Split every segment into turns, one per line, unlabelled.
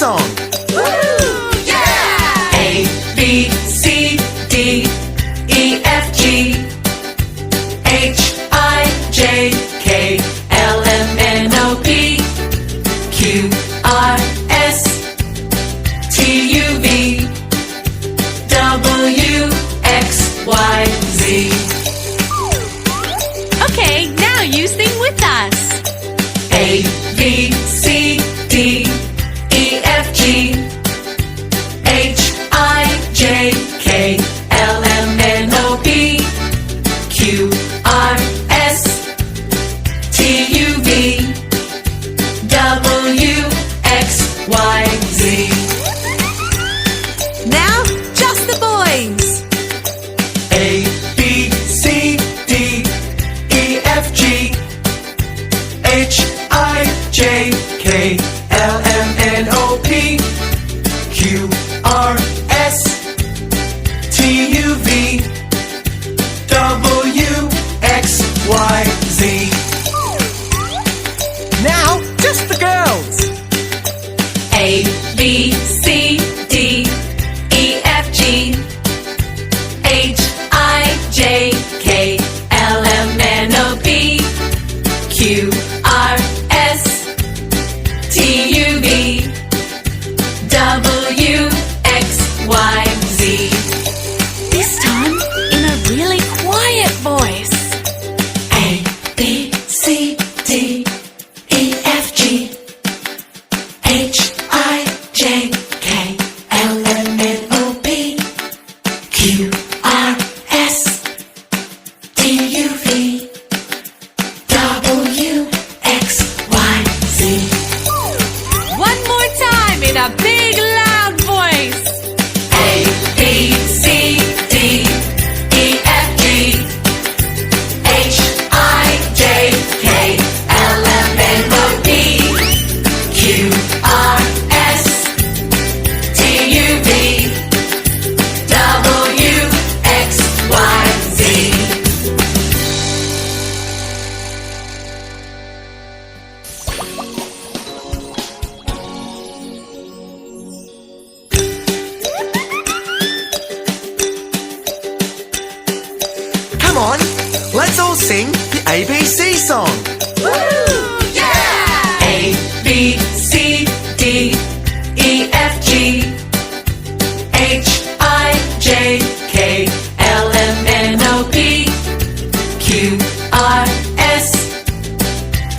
song.
Woo! Yeah!
A, B, C, D, E, F, G, H, I, J, K, L, M, N, O, P, Q, R, S, T, U, V, W, X, Y, Z.
Okay, now you sing with us.
A, B, C, D, E, F, G, H, I, J, K, L, M, N, O, P, Q, R, S, T, U, V, W, X, Y, Z.
Now, just the boys.
A, B, C, D, E, F, G, H, I, J, K, L, M, N, O, P, Q, R, S, T, U, V, W, X, Y, Z.
Now, just the girls.
A, B, C, D, E, F, G, H, I, J, K, L, M, N, O, P, Q, R, S, T, U, V, W, X, Y, Z.
This time, in a really quiet voice.
A, B, C, D, E, F, G, H, I, J, K, L, M, N, O, P, Q, R, S, T, U, V, W, X, Y, Z.
One more time in a big loud voice.
A, B, C, D, E, F, G, H, I, J, K, L, M, N, O, P, Q, R, S, T, U, V, W, X, Y, Z.
Come on, let's all sing the ABC song.
Woo! Yeah!
A, B, C, D, E, F, G, H, I, J, K, L, M, N, O, P, Q, R, S,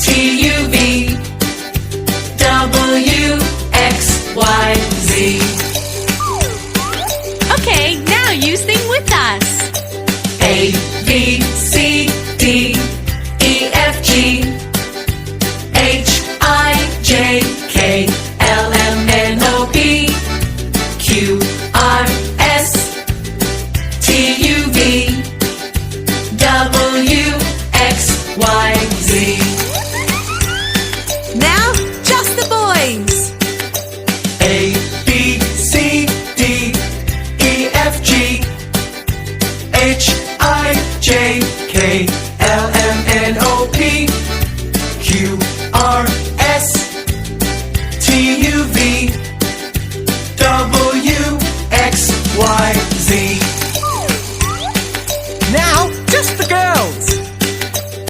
T, U, V, W, X, Y, Z.
Okay, now you sing with us.
A, B, C, D, E, F, G, H, I, J, K, L, M, N, O, P, Q, R, S, T, U, V, W, X, Y, Z.
Now, just the boys.
A, B, C, D, E, F, G, H, I, J, K, L, M, N, O, P, Q, R, S, T, U, V, W, X, Y, Z.
Now, just the girls.